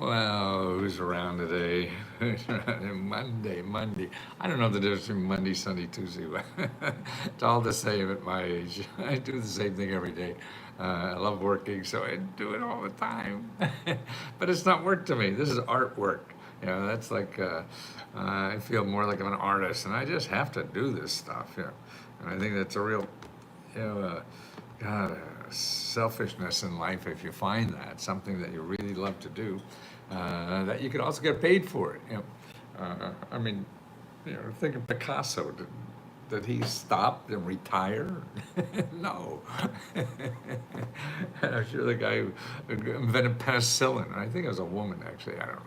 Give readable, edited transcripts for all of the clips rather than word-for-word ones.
Well, who's around today? Monday. I don't know the difference between Monday, Sunday, Tuesday. It's all the same at my age. I do the same thing every day. I love working, so I do it all the time. But it's not work to me. This is artwork. That's like I feel more like I'm an artist, and I just have to do this stuff. And I think that's a real, you know, God, selfishness in life if you find that something that you really love to do, that you could also get paid for it. I mean, think of Picasso. Did he stop and retire? No. I'm sure the guy who invented penicillin, I think it was a woman actually, I don't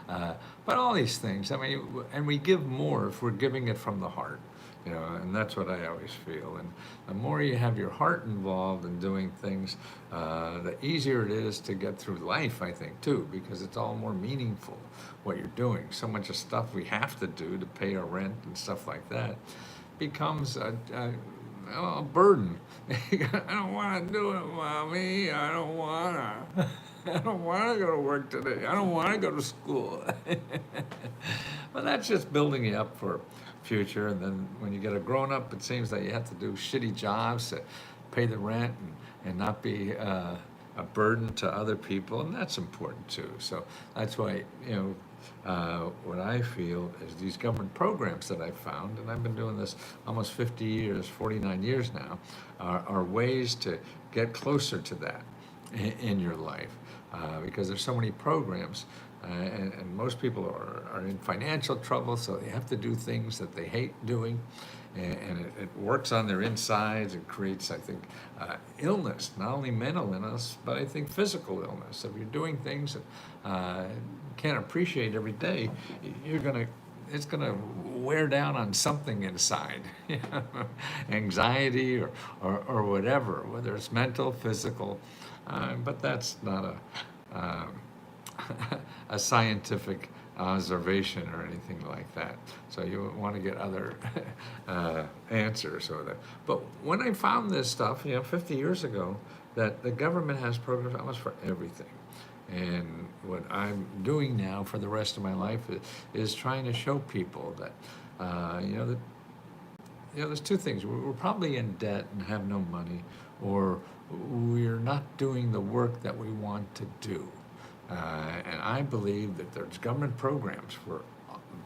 know. But all these things, I mean, and we give more if we're giving it from the heart. And that's what I always feel. And the more you have your heart involved in doing things, the easier it is to get through life, I think, too, because it's all more meaningful what you're doing. So much of stuff we have to do to pay our rent and stuff like that becomes a burden. I don't want to do it, Mommy. I don't want to. I don't want to go to work today. I don't want to go to school. Well, that's just building you up for future. And then when you get a grown up, it seems that you have to do shitty jobs to pay the rent and not be a burden to other people. And that's important too. So that's why, what I feel is these government programs that I've found, and I've been doing this almost 50 years, 49 years now, are ways to get closer to that in your life, because there's so many programs, and most people are in financial trouble, so they have to do things that they hate doing, and it works on their insides and creates, I think, illness, not only mental illness, but I think physical illness. If you're doing things that you can't appreciate every day, it's gonna wear down on something inside, anxiety or whatever, whether it's mental, physical, but that's not a scientific observation or anything like that. So you want to get other answers or that. But when I found this stuff, 50 years ago, that the government has programs almost for everything. And what I'm doing now for the rest of my life is trying to show people that, there's two things. We're probably in debt and have no money, or we're not doing the work that we want to do. And I believe that there's government programs for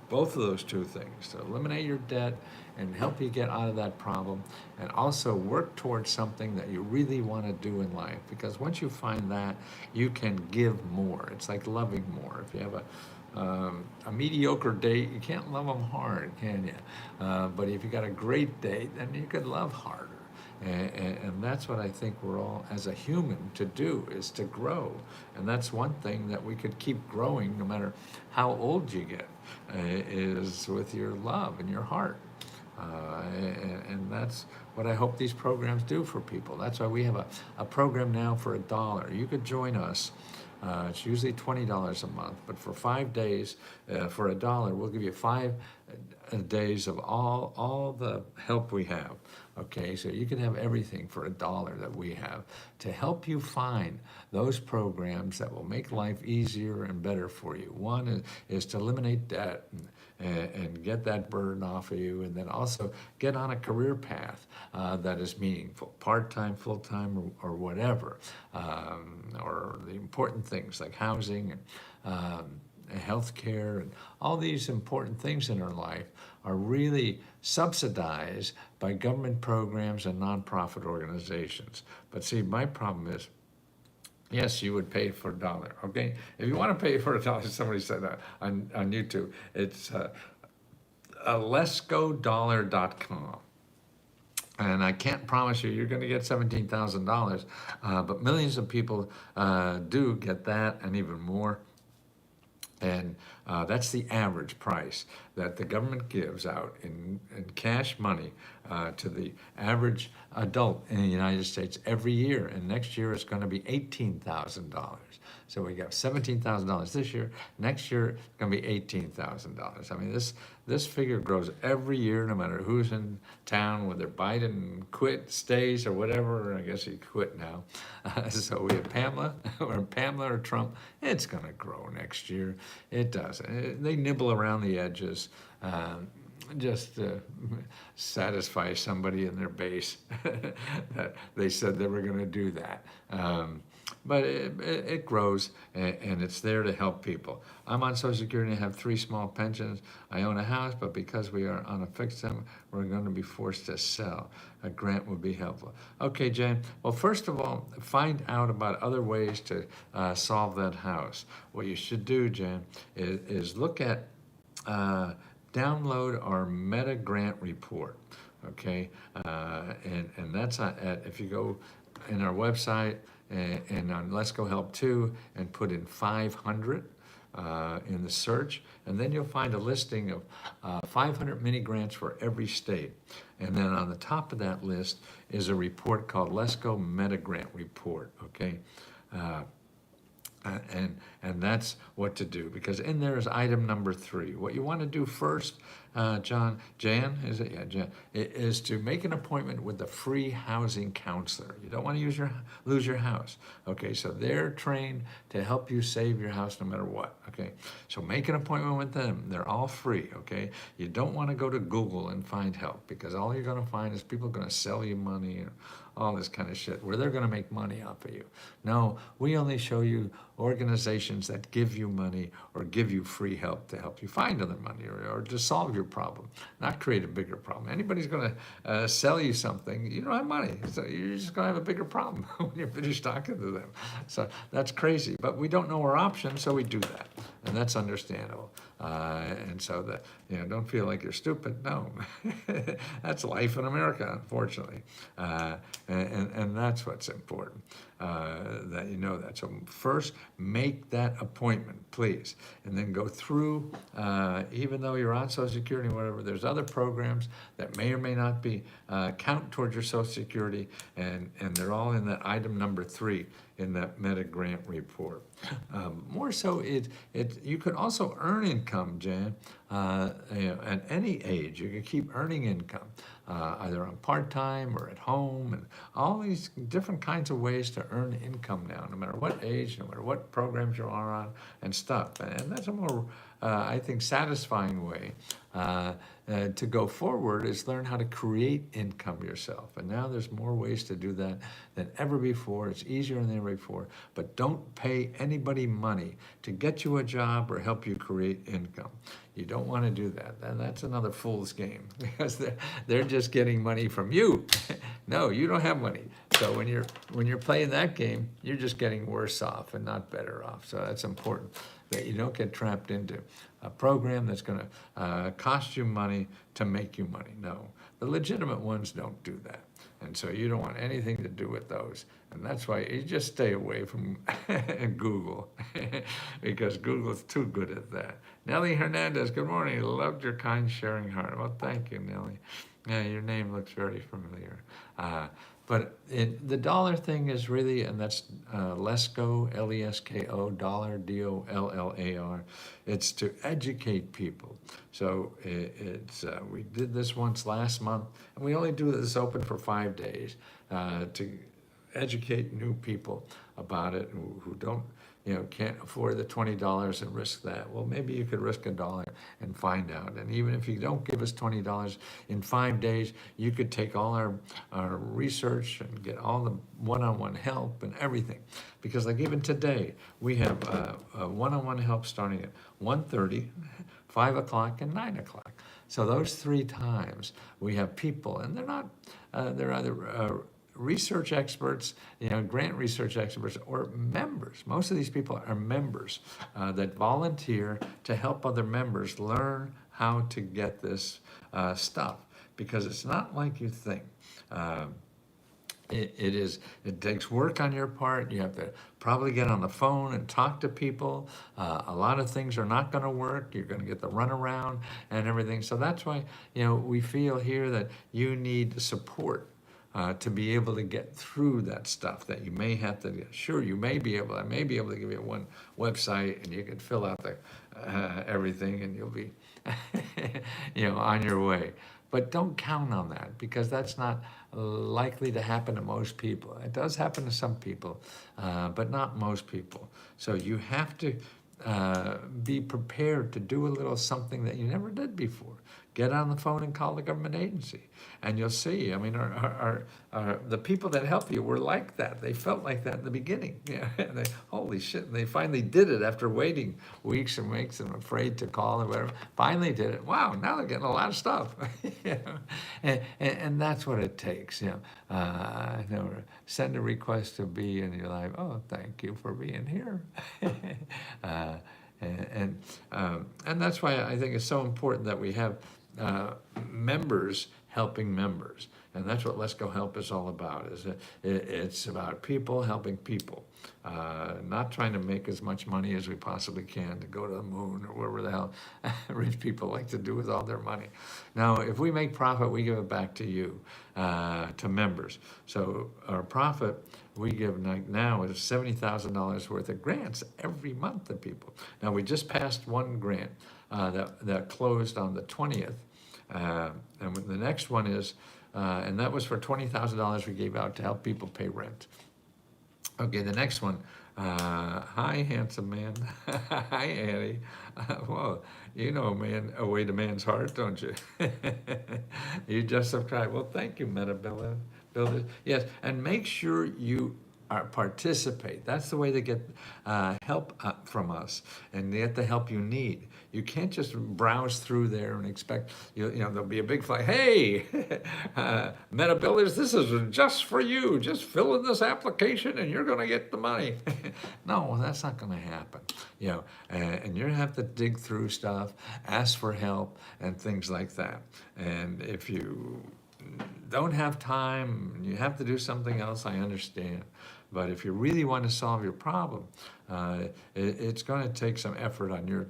both of those two things, to eliminate your debt and help you get out of that problem, and also work towards something that you really want to do in life. Because once you find that, you can give more. It's like loving more. If you have a mediocre date, you can't love them hard, can you? But if you got a great date, then you could love harder. And that's what I think we're all, as a human, to do, is to grow. And that's one thing that we could keep growing no matter how old you get, is with your love and your heart. And that's what I hope these programs do for people. That's why we have a program now for $1. You could join us. It's usually $20 a month, but for 5 days, for $1, we'll give you 5 days of all the help we have. Okay, so you can have everything for $1 that we have to help you find those programs that will make life easier and better for you. One is to eliminate debt and get that burden off of you, and then also get on a career path that is meaningful, part-time, full-time, or whatever, or the important things like housing and healthcare, and all these important things in our life are really subsidized by government programs and nonprofit organizations. But see, my problem is, yes, you would pay for $1. Okay, if you want to pay for $1, somebody said that on YouTube. It's letsgodollar.com. And I can't promise you you're going to get $17,000, but millions of people do get that and even more. And that's the average price that the government gives out in cash money to the average adult in the United States every year. And next year it's going to be $18,000. So we got $17,000 this year. Next year it's going to be $18,000. I mean, this figure grows every year, no matter who's in town, whether Biden quit, stays, or whatever. I guess he quit now. So we have Pamela, or Trump. It's going to grow next year. It does. They nibble around the edges. Just to satisfy somebody in their base that they said they were going to do that. But it grows, and it's there to help people. I'm on Social Security and have 3 small pensions. I own a house, but because we are on a fixed term, we're going to be forced to sell. A grant would be helpful. Okay, Jen. Well, first of all, find out about other ways to solve that house. What you should do, Jen, is look at download our meta grant report, okay? And that's if you go in our website and on Let's Go Help 2 and put in 500 in the search, and then you'll find a listing of 500 mini grants for every state. And then on the top of that list is a report called Let's Go Meta Grant Report, okay? And that's what to do, because in there is item number 3. What you want to do first, Jan, is to make an appointment with the free housing counselor. You don't want to lose your house. Okay, so they're trained to help you save your house no matter what. Okay, so make an appointment with them. They're all free. Okay, you don't want to go to Google and find help, because all you're going to find is people going to sell you money and all this kind of shit, where they're going to make money off of you. No, we only show you organizations that give you money or give you free help to help you find other money or to solve your problem, not create a bigger problem. Anybody's going to sell you something, you don't have money, so you're just going to have a bigger problem when you're finished talking to them. So that's crazy, but we don't know our options, so we do that, and that's understandable. And so that, don't feel like you're stupid. No, that's life in America, unfortunately. And that's what's important, that you know that. So first, make that appointment, please. And then go through, even though you're on Social Security or whatever, there's other programs that may or may not be count towards your Social Security, and they're all in that item number 3 in that meta grant report. More so, you could also earn income, Jan, at any age. You can keep earning income, either on part-time or at home, and all these different kinds of ways to earn income now, no matter what age, no matter what programs you are on and stuff. And that's a more, I think, satisfying way to go forward, is learn how to create income yourself. And now there's more ways to do that than ever before. It's easier than ever before. But don't pay anybody money to get you a job or help you create income. You don't want to do that. And that's another fool's game, because they're just getting money from you. No, you don't have money. So when you're playing that game, you're just getting worse off and not better off. So that's important, that you don't get trapped into a program that's going to cost you money to make you money. No, the legitimate ones don't do that. And so you don't want anything to do with those. And that's why you just stay away from Google, because Google's too good at that. Nellie Hernandez, good morning. Loved your kind, sharing heart. Well, thank you, Nellie. Yeah, your name looks very familiar. But the dollar thing is really, and that's LESCO, L-E-S-K-O, dollar, D-O-L-L-A-R. It's to educate people. So we did this once last month, and we only do this open for 5 days to educate new people about it who don't, can't afford the $20 and risk that. Well, maybe you could risk $1 and find out. And even if you don't give us $20 in 5 days, you could take all our research and get all the one-on-one help and everything. Because like even today, we have one-on-one help starting at 1:30, 5 o'clock, and 9 o'clock. So those 3 times we have people, and they're not, they're either research experts, grant research experts, or members. Most of these people are members that volunteer to help other members learn how to get this stuff, because it's not like you think. It takes work on your part. You have to probably get on the phone and talk to people. A lot of things are not going to work. You're going to get the runaround and everything. So that's why, we feel here that you need support. to be able to get through that stuff that you may have to do. Sure, I may be able to give you one website and you can fill out the everything and you'll be on your way. But don't count on that, because that's not likely to happen to most people. It does happen to some people, but not most people. So you have to be prepared to do a little something that you never did before. Get on the phone and call the government agency, and you'll see. I mean, the people that help you were like that. They felt like that in the beginning. Yeah, and holy shit! And they finally did it after waiting weeks and weeks and afraid to call or whatever. Finally did it. Wow! Now they're getting a lot of stuff. And that's what it takes. Send a request to be in your life. Oh, thank you for being here. And that's why I think it's so important that we have members helping members, and that's what Let's Go Help is all about. It's about people helping people, not trying to make as much money as we possibly can to go to the moon or wherever the hell rich people like to do with all their money. Now, if we make profit, we give it back to you, to members. So our profit we give now is $70,000 worth of grants every month to people. Now, we just passed one grant that closed on the 20th. And the next one is, and that was for $20,000 we gave out to help people pay rent. Okay, the next one, hi, handsome man. Hi, Annie. Well, you know, man, a way to man's heart, don't you? You just subscribe. Well, thank you, Meta Builders. Yes, and make sure you participate. That's the way to get help from us and get the help you need. You can't just browse through there and expect, there'll be a big flag. Hey, Meta Builders, this is just for you. Just fill in this application and you're going to get the money. No, that's not going to happen. And you're going to have to dig through stuff, ask for help, and things like that. And if you don't have time, you have to do something else, I understand. But if you really want to solve your problem, it's going to take some effort on your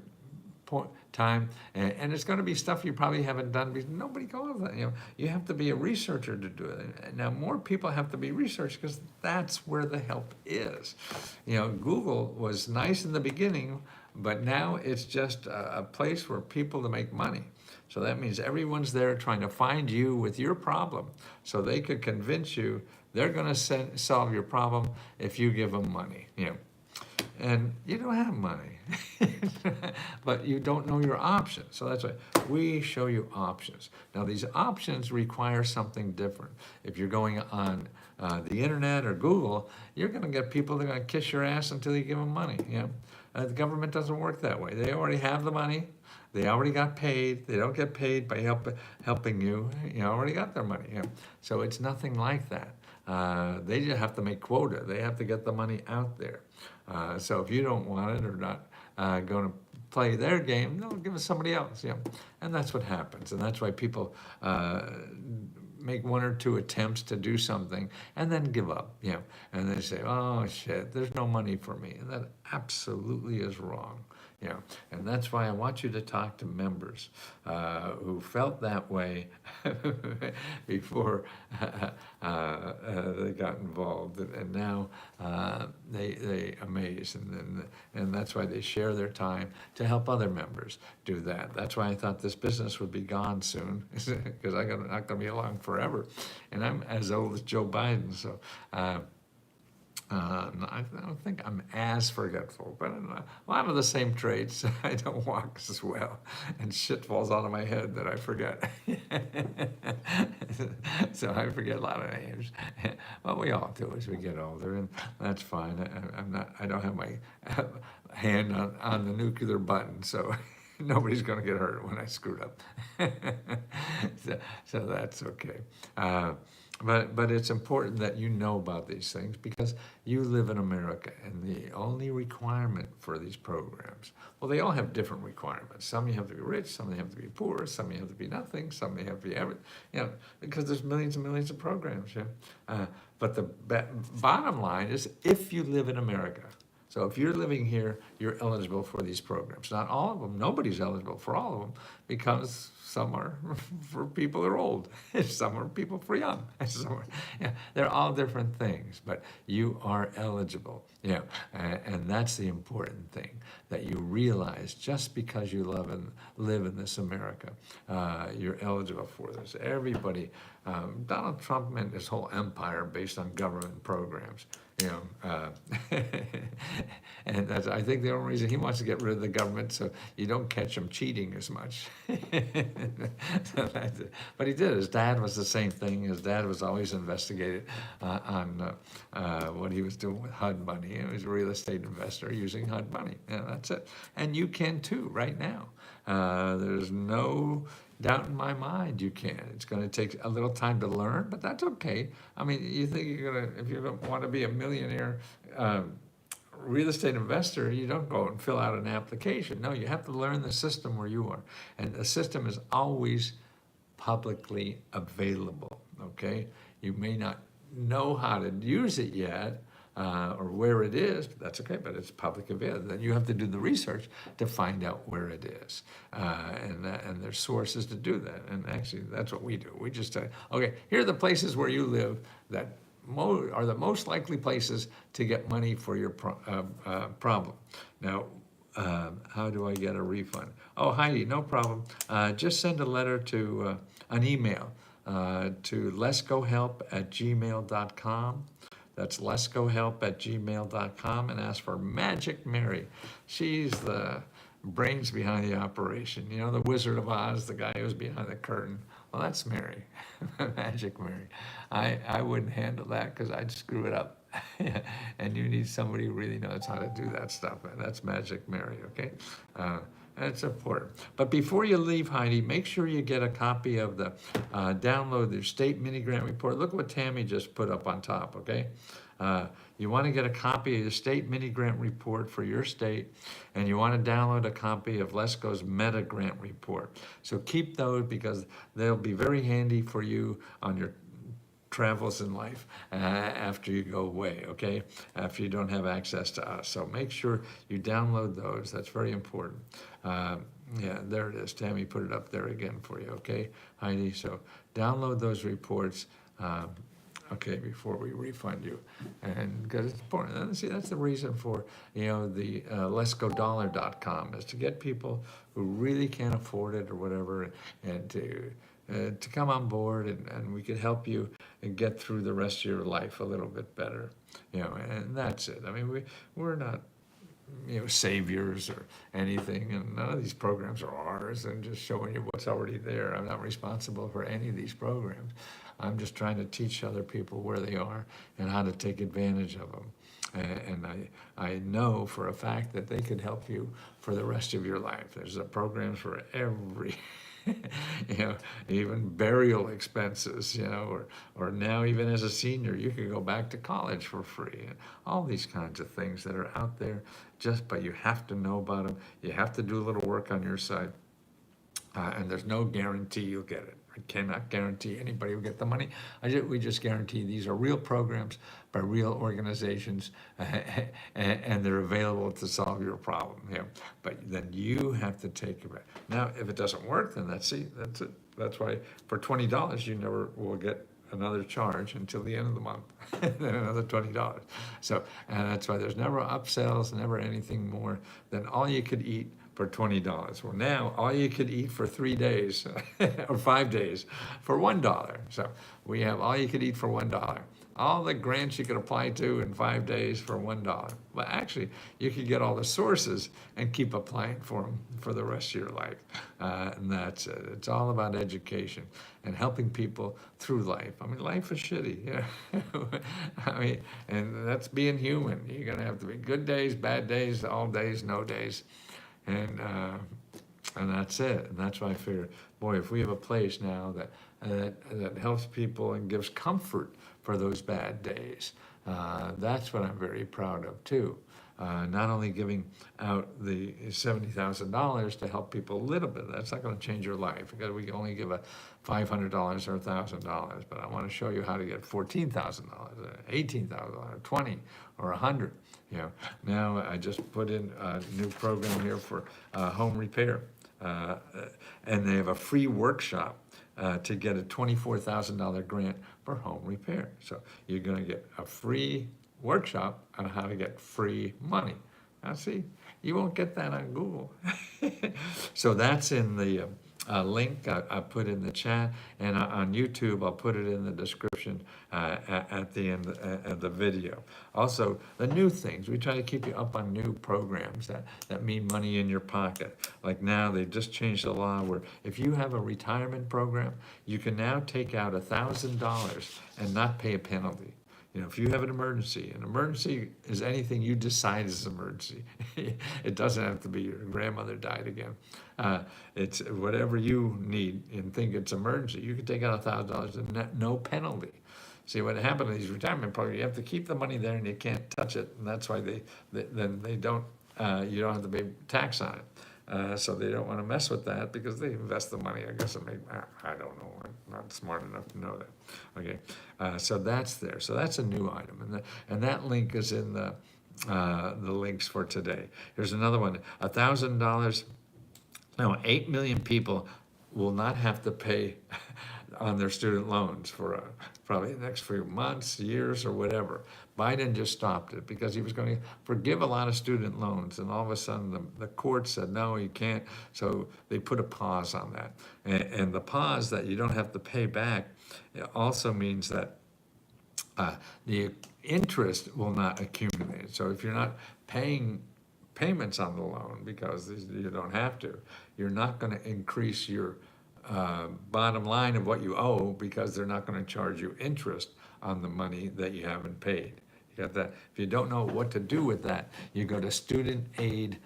time, and it's going to be stuff you probably haven't done because nobody calls that. You have to be a researcher to do it. Now, more people have to be researchers because that's where the help is. Google was nice in the beginning, but now it's just a place for people to make money. So that means everyone's there trying to find you with your problem so they could convince you they're going to solve your problem if you give them money. And you don't have money, but you don't know your options. So that's why we show you options. Now, these options require something different. If you're going on the internet or Google, you're going to get people that are going to kiss your ass until you give them money. The government doesn't work that way. They already have the money. They already got paid. They don't get paid by helping you. Already got their money. So it's nothing like that. They just have to make quota. They have to get the money out there. So if you don't want it or not going to play their game, no, give it to somebody else. And that's what happens. And that's why people make one or two attempts to do something and then give up. And they say, oh shit, there's no money for me. And that absolutely is wrong. And that's why I want you to talk to members who felt that way before they got involved, and now they amaze, and that's why they share their time to help other members do that. That's why I thought this business would be gone soon, because I'm not going to be along forever, and I'm as old as Joe Biden, so. I don't think I'm as forgetful, but a lot of the same traits. I don't walk as well, and shit falls out of my head that I forget. So I forget a lot of names. Well, we all do as we get older, and that's fine. I don't have my hand on the nuclear button, so nobody's going to get hurt when I screwed up. So that's okay. But it's important that you know about these things because you live in America, and the only requirement for these programs, well, they all have different requirements. Some you have to be rich, some you have to be poor, some you have to be nothing, some you have to be everything, because there's millions and millions of programs. But the bottom line is if you live in America. So if you're living here, you're eligible for these programs. Not all of them, nobody's eligible for all of them, because some are for people who are old, some are people for young, some are, yeah, they're all different things, but you are eligible. Yeah, and that's the important thing, that you realize just because you live in this America, you're eligible for this. Everybody, Donald Trump meant his whole empire based on government programs. You know, and that's, I think, the only reason he wants to get rid of the government, so you don't catch him cheating as much. So that's it. But he did. His dad was the same thing. His dad was always investigated on what he was doing with HUD money. He was a real estate investor using HUD money. Yeah, that's it. And you can too, right now. There's no doubt in my mind you can. It's going to take a little time to learn, but that's okay. I mean, you think you're going to, if you don't want to be a millionaire real estate investor, you don't go and fill out an application. No, you have to learn the system where you are. And the system is always publicly available, okay? You may not know how to use it yet, or where it is, but that's okay, but it's public available. Then you have to do the research to find out where it is. And there's sources to do that. And actually, that's what we do. We just say, okay, here are the places where you live that are the most likely places to get money for your problem. Now, how do I get a refund? Oh, Heidi, no problem. Just send a letter to, an email to letsgohelp@gmail.com. That's letsgohelp@gmail.com, and ask for Magic Mary. She's the brains behind the operation. You know, the Wizard of Oz, the guy who's behind the curtain. Well, that's Mary, Magic Mary. I wouldn't handle that because I'd screw it up. And you need somebody who really knows how to do that stuff. And that's Magic Mary, okay? That's important. But before you leave, Heidi, make sure you get a copy of the, download the state mini grant report. Look what Tammy just put up on top, okay? You want to get a copy of the state mini grant report for your state, and you want to download a copy of LESCO's meta grant report. So keep those because they'll be very handy for you on your travels in life after you go away, okay? After you don't have access to us. So make sure you download those. That's very important. Yeah, there it is. Tammy put it up there again for you, okay, Heidi? So download those reports, okay, before we refund you. And because it's important. And see, that's the reason for, you know, the letsgodollar.com is to get people who really can't afford it or whatever, and to come on board, and we could help you and get through the rest of your life a little bit better, you know, and that's it. I mean, we're not, you know, saviors or anything, and none of these programs are ours. I'm just showing you what's already there. I'm not responsible for any of these programs. I'm just trying to teach other people where they are and how to take advantage of them. And I know for a fact that they could help you for the rest of your life. There's programs for every you know, even burial expenses, you know, or now even as a senior, you can go back to college for free. And all these kinds of things that are out there, but you have to know about them. You have to do a little work on your side. And there's no guarantee you'll get it. I cannot guarantee anybody will get the money. We just guarantee these are real programs by real organizations, and they're available to solve your problem. Yeah. But then you have to take it. Now, if it doesn't work, then that's it. That's why for $20 you never will get another charge until the end of the month, then another $20. So, and that's why there's never upsells, never anything more than all you could eat for $20. Well, now all you could eat for 3 days or 5 days for $1. So we have all you could eat for $1. All the grants you could apply to in 5 days for $1. Well, actually, you could get all the sources and keep applying for them for the rest of your life. And that's it. It's all about education and helping people through life. I mean, life is shitty. Yeah. I mean, and that's being human. You're going to have to be good days, bad days, all days, no days. And that's it. And that's why I figure, boy, if we have a place now that helps people and gives comfort for those bad days, that's what I'm very proud of too. not only giving out the $70,000 to help people a little bit. That's not going to change your life because we can only give a $500 or $1,000. But I want to show you how to get $14,000, $18,000, 20, or 100. You know, now I just put in a new program here for home repair, and they have a free workshop to get a $24,000 grant for home repair. So you're going to get a free workshop on how to get free money. Now see, you won't get that on Google. So that's in the link I put in the chat, and on YouTube I'll put it in the description at the end of the video. Also, the new things, we try to keep you up on new programs that mean money in your pocket. Like now they just changed the law where if you have a retirement program, you can now take out $1,000 and not pay a penalty. You know, if you have an emergency is anything you decide is an emergency. It doesn't have to be your grandmother died again. It's whatever you need and think it's emergency. You can take out $1,000 and no penalty. See, what happened in these retirement programs, you have to keep the money there and you can't touch it, and that's why then they don't. You don't have to pay tax on it. So they don't want to mess with that because they invest the money. I guess I don't know. I'm not smart enough to know that. Okay, so that's there. So that's a new item, and that link is in the links for today. Here's another one: $1,000. No, 8 million people will not have to pay on their student loans for probably the next few months, years, or whatever. Biden just stopped it because he was going to forgive a lot of student loans, and all of a sudden the court said, no, you can't, so they put a pause on that. And the pause that you don't have to pay back also means that the interest will not accumulate. So if you're not paying payments on the loan because you don't have to, you're not going to increase your bottom line of what you owe because they're not going to charge you interest on the money that you haven't paid. You got that? If you don't know what to do with that, you go to studentaid.gov,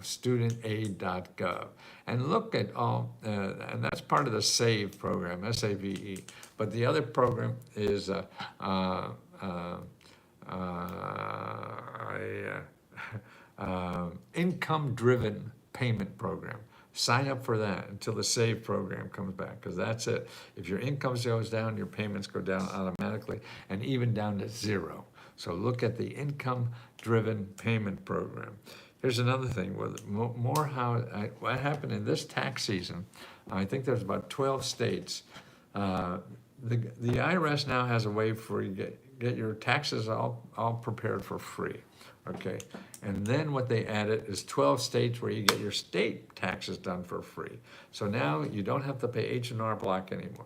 studentaid.gov, and look at all, and that's part of the SAVE program, S-A-V-E. But the other program is income-driven payment program. Sign up for that until the SAVE program comes back, because that's it. If your income goes down, your payments go down automatically, and even down to zero. So look at the income-driven payment program. Here's another thing, what happened in this tax season, I think there's about 12 states. The IRS now has a way for you to get your taxes all prepared for free. Okay, and then what they added is 12 states where you get your state taxes done for free. So now you don't have to pay H&R Block anymore.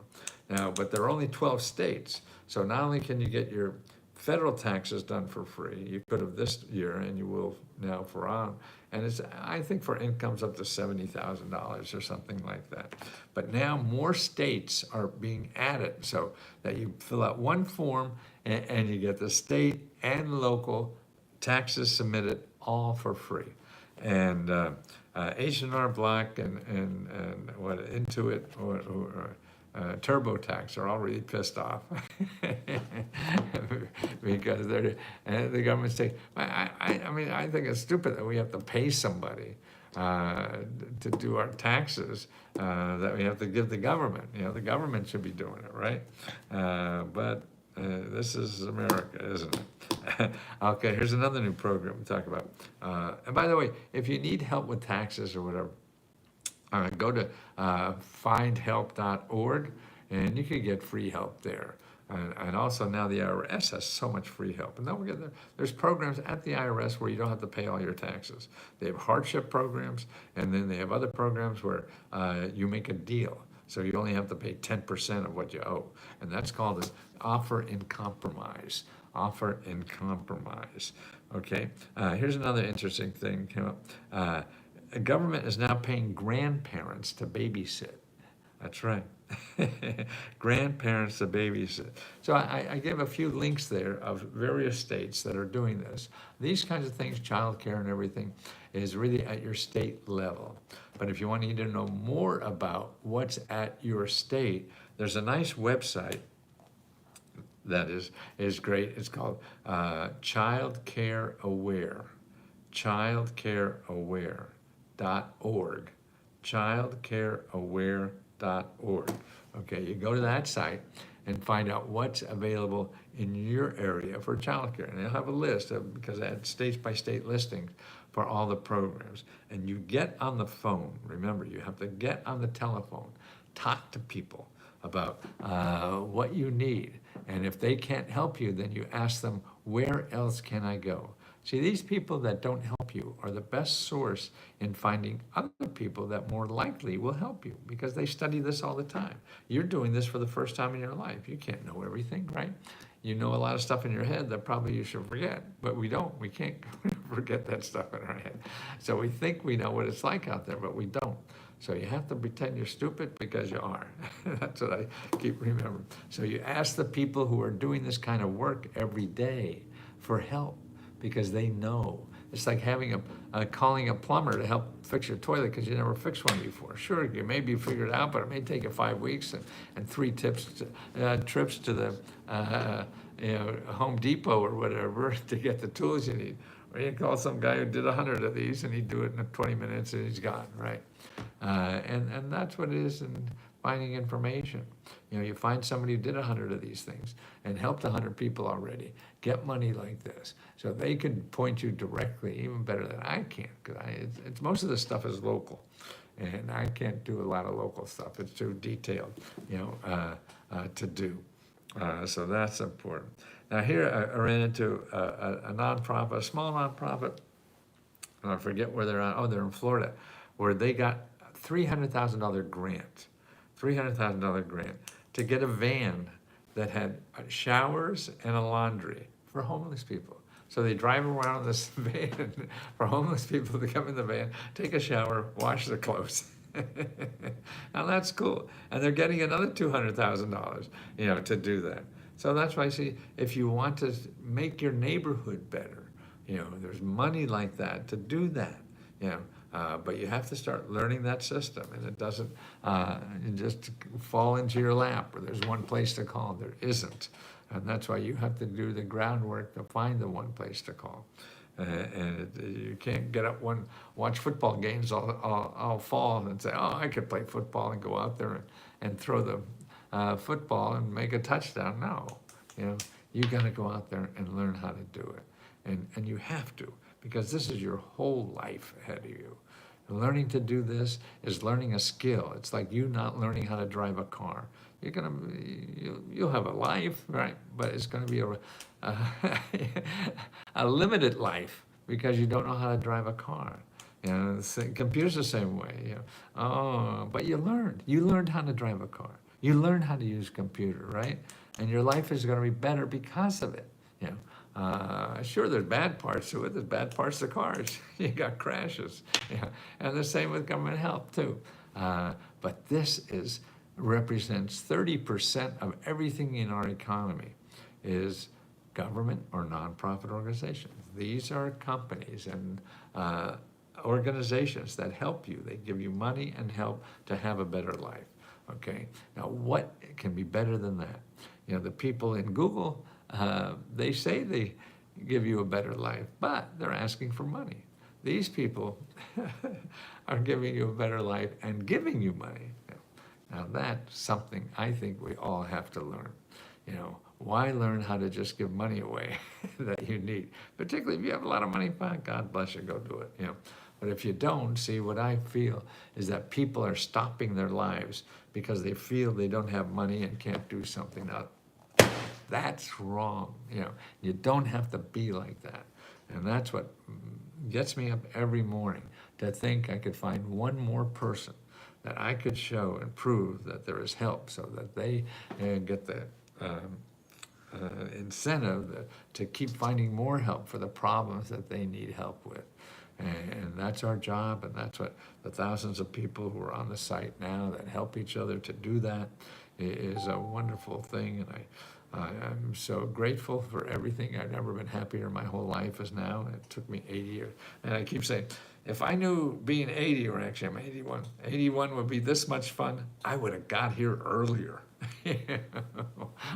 Now, but there are only 12 states. So not only can you get your federal taxes done for free, you could have this year and you will now for on. And it's, I think for incomes up to $70,000 or something like that. But now more states are being added so that you fill out one form and you get the state and local taxes submitted all for free. And H&R Block and what Intuit or TurboTax are already pissed off because the government's taking. I mean, I think it's stupid that we have to pay somebody to do our taxes that we have to give the government. You know, the government should be doing it, right? But this is America, isn't it? Okay, here's another new program we talk about. And by the way, if you need help with taxes or whatever, go to findhelp.org, and you can get free help there. And also now the IRS has so much free help. And don't forget, there's programs at the IRS where you don't have to pay all your taxes. They have hardship programs, and then they have other programs where you make a deal. So you only have to pay 10% of what you owe. And that's called an offer in compromise. Offer in compromise. Okay, here's another interesting thing came up. The government is now paying grandparents to babysit. That's right. Grandparents to babysit. So I gave a few links there of various states that are doing this. These kinds of things, childcare and everything, is really at your state level. But if you want to know more about what's at your state, there's a nice website that is great. It's called Childcare Aware, childcareaware.org, childcareaware.org. Okay, you go to that site and find out what's available in your area for childcare. And they'll have a list of, because they had state-by-state listings for all the programs. And you get on the phone. Remember, you have to get on the telephone, talk to people about what you need. And if they can't help you, then you ask them, where else can I go? See, these people that don't help you are the best source in finding other people that more likely will help you, because they study this all the time. You're doing this for the first time in your life. You can't know everything, right? You know a lot of stuff in your head that probably you should forget, but we don't. We can't forget that stuff in our head. So we think we know what it's like out there, but we don't. So you have to pretend you're stupid because you are. That's what I keep remembering. So you ask the people who are doing this kind of work every day for help, because they know. It's like having calling a plumber to help fix your toilet because you never fixed one before. Sure, you may be figured out, but it may take you 5 weeks and 3 trips to the Home Depot or whatever to get the tools you need. Or you call some guy who did 100 of these and he'd do it in 20 minutes and he's gone, right? And that's what it is in finding information. You find somebody who did 100 of these things and helped 100 people already get money like this. So they can point you directly, even better than I can, because it's most of the stuff is local. And I can't do a lot of local stuff. It's too detailed, to do. So that's important. Now here I ran into a nonprofit, a small nonprofit, and I forget where they're at. Oh, they're in Florida, where they got $300,000 grant. $300,000 grant to get a van that had showers and a laundry for homeless people. So they drive around this van for homeless people to come in the van, take a shower, wash their clothes. Now that's cool. And they're getting another $200,000, to do that. So that's why I see, if you want to make your neighborhood better, there's money like that to do that, but you have to start learning that system, and it doesn't just fall into your lap where there's one place to call. There isn't. And that's why you have to do the groundwork to find the one place to call. You can't get up watch football games all fall and say, oh, I could play football and go out there and throw the football and make a touchdown. No, you got to go out there and learn how to do it. And you have to, because this is your whole life ahead of you. And learning to do this is learning a skill. It's like you not learning how to drive a car. You'll have a life, right? But it's gonna be a limited life because you don't know how to drive a car. Computers the same way. But you learned how to drive a car. You learned how to use a computer, right? And your life is gonna be better because of it. Sure, there's bad parts to it. There's bad parts to cars. You got crashes. And the same with government help too. But this represents 30% of everything in our economy is government or nonprofit organizations. These are companies and organizations that help you. They give you money and help to have a better life. Okay. Now, what can be better than that? The people in Google, they say they give you a better life, but they're asking for money. These people are giving you a better life and giving you money. Now that's something I think we all have to learn. Why learn how to just give money away that you need? Particularly if you have a lot of money, God bless you, go do it. But if you don't, see, what I feel is that people are stopping their lives because they feel they don't have money and can't do something. Now, that's wrong. You don't have to be like that. And that's what gets me up every morning, to think I could find one more person that I could show and prove that there is help, so that they get the incentive to keep finding more help for the problems that they need help with. And that's our job, and that's what the thousands of people who are on the site now that help each other to do that is a wonderful thing. And I'm so grateful for everything. I've never been happier in my whole life as now. It took me 80 years. And I keep saying, if I knew being 80, or actually I'm 81 would be this much fun, I would have got here earlier.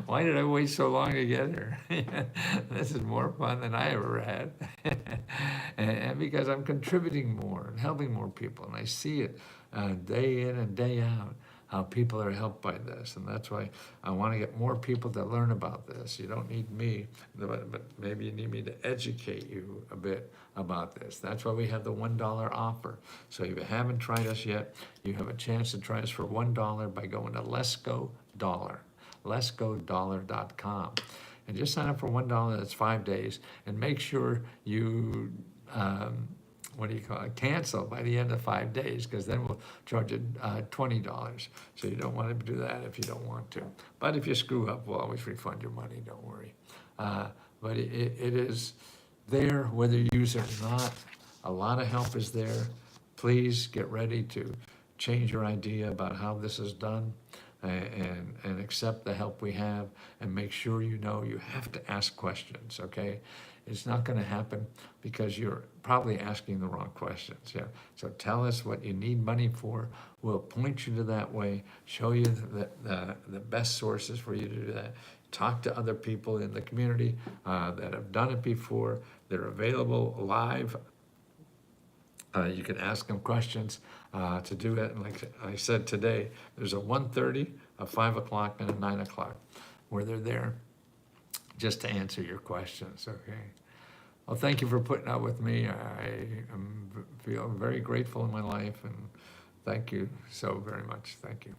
Why did I wait so long to get here? This is more fun than I ever had. And because I'm contributing more and helping more people, and I see it day in and day out, how people are helped by this. And that's why I want to get more people to learn about this. You don't need me, but maybe you need me to educate you a bit about this. That's why we have the $1 offer. So if you haven't tried us yet, you have a chance to try us for $1 by going to Let's Go Dollar, letsgodollar.com. And just sign up for $1, that's 5 days, and make sure you cancel by the end of 5 days, because then we'll charge you $20. So you don't want to do that if you don't want to. But if you screw up, we'll always refund your money, don't worry. But it is there whether you use it or not. A lot of help is there. Please get ready to change your idea about how this is done, and accept the help we have, and make sure you know you have to ask questions, okay? It's not going to happen because you're probably asking the wrong questions. Yeah. So tell us what you need money for. We'll point you to that way, show you the best sources for you to do that. Talk to other people in the community that have done it before. They're available live. You can ask them questions to do it. And like I said today, there's a 1:30, a 5 o'clock, and a 9 o'clock where they're there just to answer your questions, okay? Well, thank you for putting up with me. I feel very grateful in my life, and thank you so very much. Thank you.